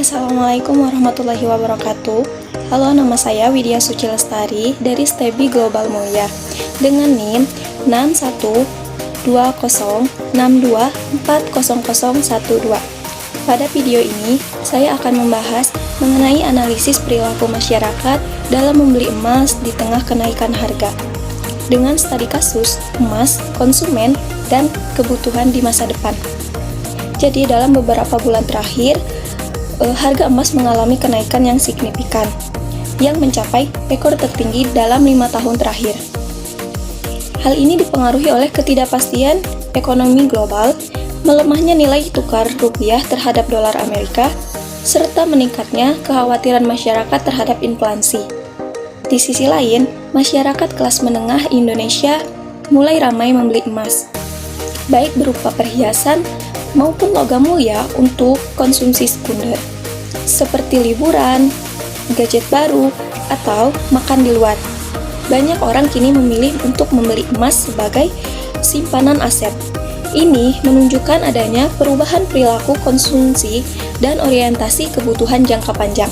Assalamualaikum warahmatullahi wabarakatuh. Halo, nama saya Widya Suci Lestari dari STEBI Global Mulia dengan NIM 612062400012. Pada video ini, saya akan membahas mengenai analisis perilaku masyarakat dalam membeli emas di tengah kenaikan harga dengan studi kasus emas, konsumen, dan kebutuhan di masa depan. Jadi, dalam beberapa bulan terakhir, harga emas mengalami kenaikan yang signifikan, yang mencapai rekor tertinggi dalam 5 tahun terakhir. Hal ini dipengaruhi oleh ketidakpastian ekonomi global, melemahnya nilai tukar rupiah terhadap dolar Amerika, serta meningkatnya kekhawatiran masyarakat terhadap inflasi. Di sisi lain, masyarakat kelas menengah Indonesia mulai ramai membeli emas, baik berupa perhiasan maupun logam mulia untuk konsumsi sekunder, seperti liburan, gadget baru, atau makan di luar. Banyak orang kini memilih untuk membeli emas sebagai simpanan aset. Ini menunjukkan adanya perubahan perilaku konsumsi dan orientasi kebutuhan jangka panjang.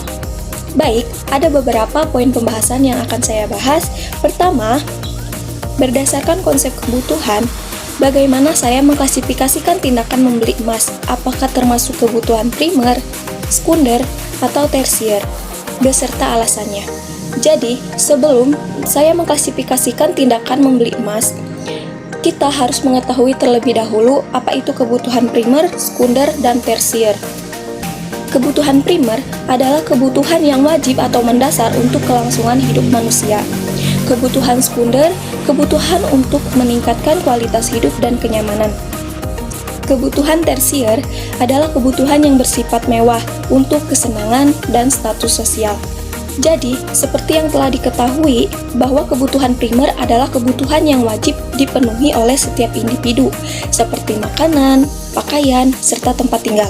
Baik, ada beberapa poin pembahasan yang akan saya bahas. Pertama, berdasarkan konsep kebutuhan, bagaimana saya mengklasifikasikan tindakan membeli emas? Apakah termasuk kebutuhan primer, sekunder, atau tersier, beserta alasannya. Jadi, sebelum saya mengklasifikasikan tindakan membeli emas, kita harus mengetahui terlebih dahulu apa itu kebutuhan primer, sekunder, dan tersier. Kebutuhan primer adalah kebutuhan yang wajib atau mendasar untuk kelangsungan hidup manusia. Kebutuhan sekunder, kebutuhan untuk meningkatkan kualitas hidup dan kenyamanan. Kebutuhan tersier adalah kebutuhan yang bersifat mewah untuk kesenangan dan status sosial. Jadi, seperti yang telah diketahui bahwa kebutuhan primer adalah kebutuhan yang wajib dipenuhi oleh setiap individu, seperti makanan, pakaian, serta tempat tinggal.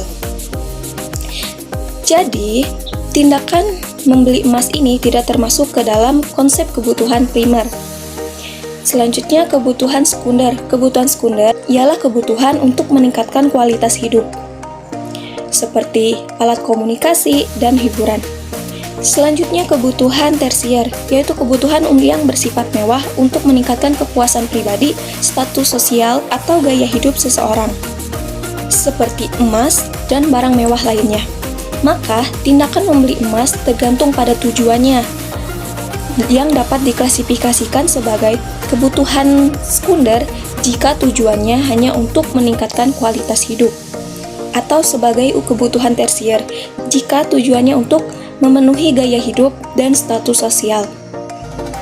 Jadi, tindakan membeli emas ini tidak termasuk ke dalam konsep kebutuhan primer. Selanjutnya, kebutuhan sekunder. Kebutuhan sekunder ialah kebutuhan untuk meningkatkan kualitas hidup, seperti alat komunikasi dan hiburan. Selanjutnya, kebutuhan tersier, yaitu kebutuhan yang bersifat mewah untuk meningkatkan kepuasan pribadi, status sosial, atau gaya hidup seseorang, seperti emas dan barang mewah lainnya. Maka, tindakan membeli emas tergantung pada tujuannya, yang dapat diklasifikasikan sebagai kebutuhan sekunder jika tujuannya hanya untuk meningkatkan kualitas hidup, atau sebagai kebutuhan tersier jika tujuannya untuk memenuhi gaya hidup dan status sosial.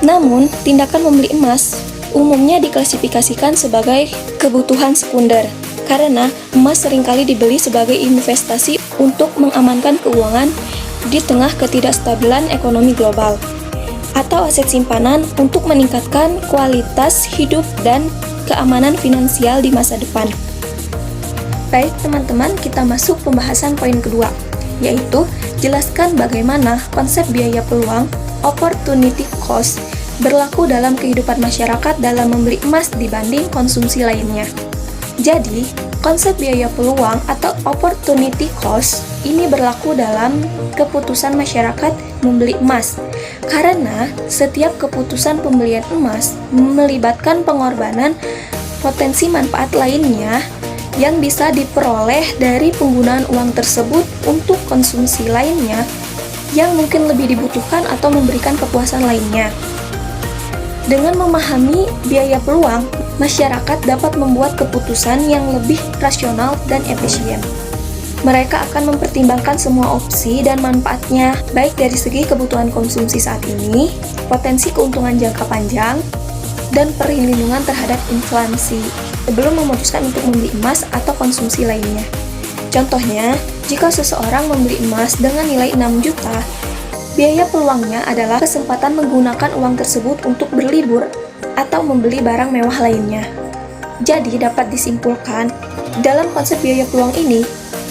Namun, tindakan membeli emas umumnya diklasifikasikan sebagai kebutuhan sekunder, karena emas seringkali dibeli sebagai investasi untuk mengamankan keuangan di tengah ketidakstabilan ekonomi global, atau aset simpanan untuk meningkatkan kualitas hidup dan keamanan finansial di masa depan. Baik teman-teman, kita masuk pembahasan poin kedua, yaitu jelaskan bagaimana konsep biaya peluang opportunity cost berlaku dalam kehidupan masyarakat dalam membeli emas dibanding konsumsi lainnya. Jadi, konsep biaya peluang atau opportunity cost ini berlaku dalam keputusan masyarakat membeli emas, karena setiap keputusan pembelian emas melibatkan pengorbanan potensi manfaat lainnya yang bisa diperoleh dari penggunaan uang tersebut untuk konsumsi lainnya yang mungkin lebih dibutuhkan atau memberikan kepuasan lainnya. Dengan memahami biaya peluang, masyarakat dapat membuat keputusan yang lebih rasional dan efisien. Mereka akan mempertimbangkan semua opsi dan manfaatnya, baik dari segi kebutuhan konsumsi saat ini, potensi keuntungan jangka panjang, dan perlindungan terhadap inflasi, sebelum memutuskan untuk membeli emas atau konsumsi lainnya. Contohnya, jika seseorang membeli emas dengan nilai 6 juta, biaya peluangnya adalah kesempatan menggunakan uang tersebut untuk berlibur atau membeli barang mewah lainnya. Jadi, dapat disimpulkan, dalam konsep biaya peluang ini,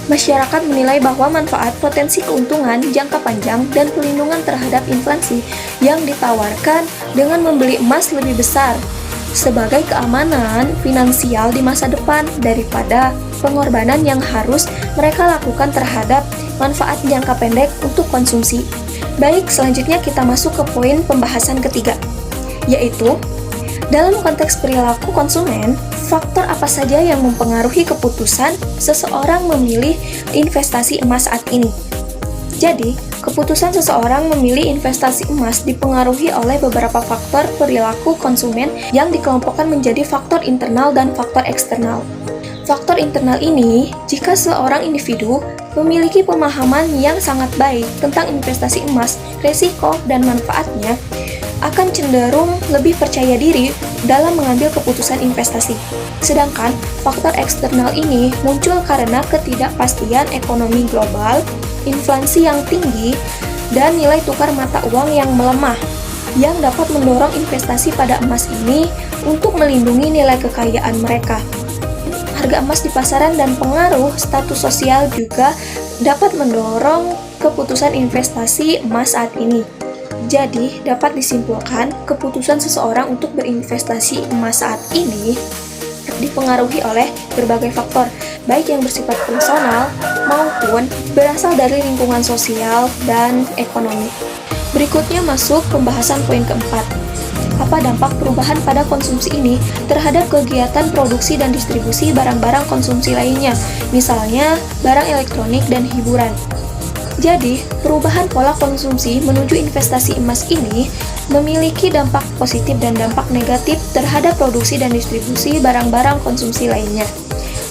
masyarakat menilai bahwa manfaat potensi keuntungan jangka panjang dan perlindungan terhadap inflasi yang ditawarkan dengan membeli emas lebih besar sebagai keamanan finansial di masa depan daripada pengorbanan yang harus mereka lakukan terhadap manfaat jangka pendek untuk konsumsi. Baik, selanjutnya kita masuk ke poin pembahasan ketiga, yaitu dalam konteks perilaku konsumen, faktor apa saja yang mempengaruhi keputusan seseorang memilih investasi emas saat ini. Jadi, keputusan seseorang memilih investasi emas dipengaruhi oleh beberapa faktor perilaku konsumen yang dikelompokkan menjadi faktor internal dan faktor eksternal. Faktor internal ini, jika seorang individu memiliki pemahaman yang sangat baik tentang investasi emas, resiko, dan manfaatnya, akan cenderung lebih percaya diri dalam mengambil keputusan investasi. Sedangkan faktor eksternal ini muncul karena ketidakpastian ekonomi global, inflasi yang tinggi, dan nilai tukar mata uang yang melemah, yang dapat mendorong investasi pada emas ini untuk melindungi nilai kekayaan mereka. Harga emas di pasaran dan pengaruh status sosial juga dapat mendorong keputusan investasi emas saat ini. Jadi, dapat disimpulkan keputusan seseorang untuk berinvestasi emas saat ini dipengaruhi oleh berbagai faktor, baik yang bersifat personal maupun berasal dari lingkungan sosial dan ekonomi. Berikutnya masuk pembahasan poin keempat. Apa dampak perubahan pada konsumsi ini terhadap kegiatan produksi dan distribusi barang-barang konsumsi lainnya, misalnya barang elektronik dan hiburan. Jadi, perubahan pola konsumsi menuju investasi emas ini memiliki dampak positif dan dampak negatif terhadap produksi dan distribusi barang-barang konsumsi lainnya.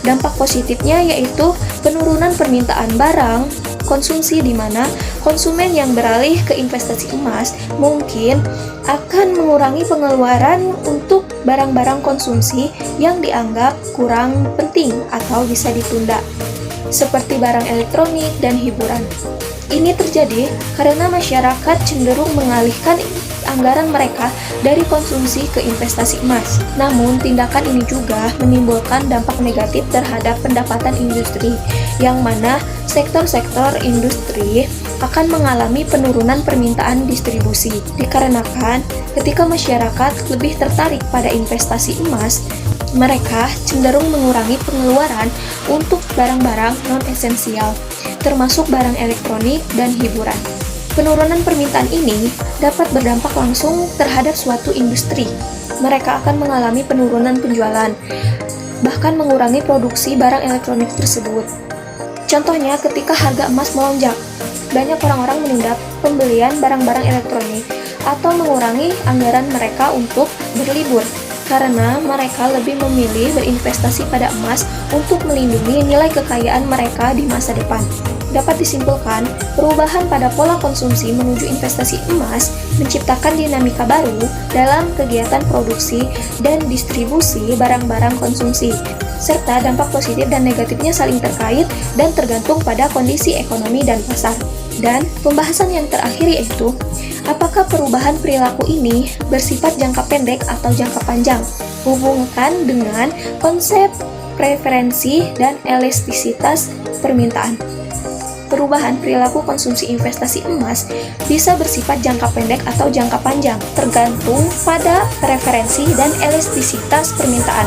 Dampak positifnya yaitu penurunan permintaan barang konsumsi, di mana konsumen yang beralih ke investasi emas mungkin akan mengurangi pengeluaran untuk barang-barang konsumsi yang dianggap kurang penting atau bisa ditunda, seperti barang elektronik dan hiburan. Ini terjadi karena masyarakat cenderung mengalihkan anggaran mereka dari konsumsi ke investasi emas. Namun, tindakan ini juga menimbulkan dampak negatif terhadap pendapatan industri, yang mana sektor-sektor industri akan mengalami penurunan permintaan distribusi. Dikarenakan, ketika masyarakat lebih tertarik pada investasi emas, mereka cenderung mengurangi pengeluaran untuk barang-barang non-esensial, termasuk barang elektronik dan hiburan. Penurunan permintaan ini dapat berdampak langsung terhadap suatu industri. Mereka akan mengalami penurunan penjualan, bahkan mengurangi produksi barang elektronik tersebut. Contohnya, ketika harga emas melonjak, banyak orang-orang menunda pembelian barang-barang elektronik atau mengurangi anggaran mereka untuk berlibur, karena mereka lebih memilih berinvestasi pada emas untuk melindungi nilai kekayaan mereka di masa depan. Dapat disimpulkan, perubahan pada pola konsumsi menuju investasi emas menciptakan dinamika baru dalam kegiatan produksi dan distribusi barang-barang konsumsi, serta dampak positif dan negatifnya saling terkait dan tergantung pada kondisi ekonomi dan pasar. Dan pembahasan yang terakhir yaitu, apakah perubahan perilaku ini bersifat jangka pendek atau jangka panjang? Hubungkan dengan konsep preferensi dan elastisitas permintaan. Perubahan perilaku konsumsi investasi emas bisa bersifat jangka pendek atau jangka panjang, tergantung pada preferensi dan elastisitas permintaan.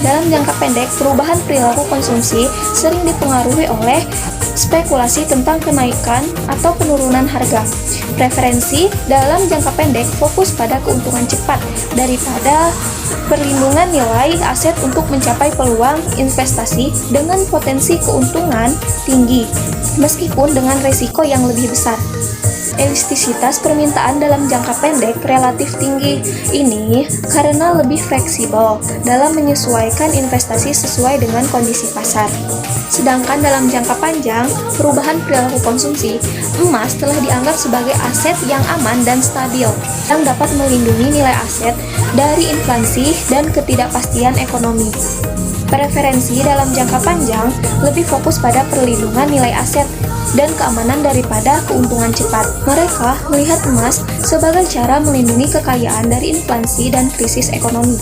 Dalam jangka pendek, perubahan perilaku konsumsi sering dipengaruhi oleh spekulasi tentang kenaikan atau penurunan harga. Preferensi dalam jangka pendek fokus pada keuntungan cepat daripada perlindungan nilai aset untuk mencapai peluang investasi dengan potensi keuntungan tinggi, meskipun dengan risiko yang lebih besar. Elastisitas permintaan dalam jangka pendek relatif tinggi ini karena lebih fleksibel dalam menyesuaikan investasi sesuai dengan kondisi pasar. Sedangkan dalam jangka panjang, perubahan perilaku konsumsi, emas telah dianggap sebagai aset yang aman dan stabil, yang dapat melindungi nilai aset dari inflasi dan ketidakpastian ekonomi. Preferensi dalam jangka panjang lebih fokus pada perlindungan nilai aset dan keamanan daripada keuntungan cepat. Mereka melihat emas sebagai cara melindungi kekayaan dari inflasi dan krisis ekonomi.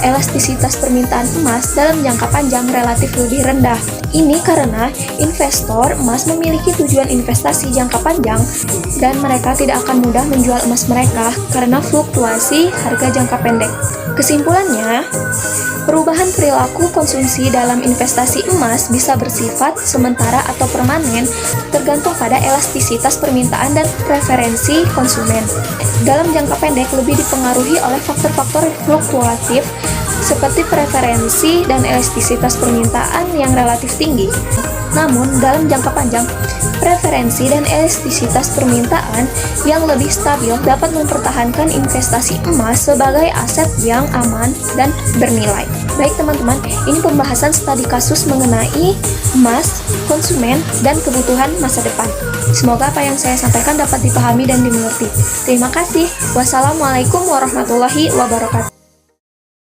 Elastisitas permintaan emas dalam jangka panjang relatif lebih rendah. Ini karena investor emas memiliki tujuan investasi jangka panjang dan mereka tidak akan mudah menjual emas mereka karena fluktuasi harga jangka pendek. Kesimpulannya, perubahan perilaku konsumsi dalam investasi emas bisa bersifat sementara atau permanen, tergantung pada elastisitas permintaan dan preferensi konsumen. Dalam jangka pendek lebih dipengaruhi oleh faktor-faktor fluktuatif seperti preferensi dan elastisitas permintaan yang relatif tinggi. Namun, dalam jangka panjang, preferensi dan elastisitas permintaan yang lebih stabil dapat mempertahankan investasi emas sebagai aset yang aman dan bernilai. Baik teman-teman, ini pembahasan studi kasus mengenai emas, konsumen, dan kebutuhan masa depan. Semoga apa yang saya sampaikan dapat dipahami dan dimengerti. Terima kasih. Wassalamualaikum warahmatullahi wabarakatuh.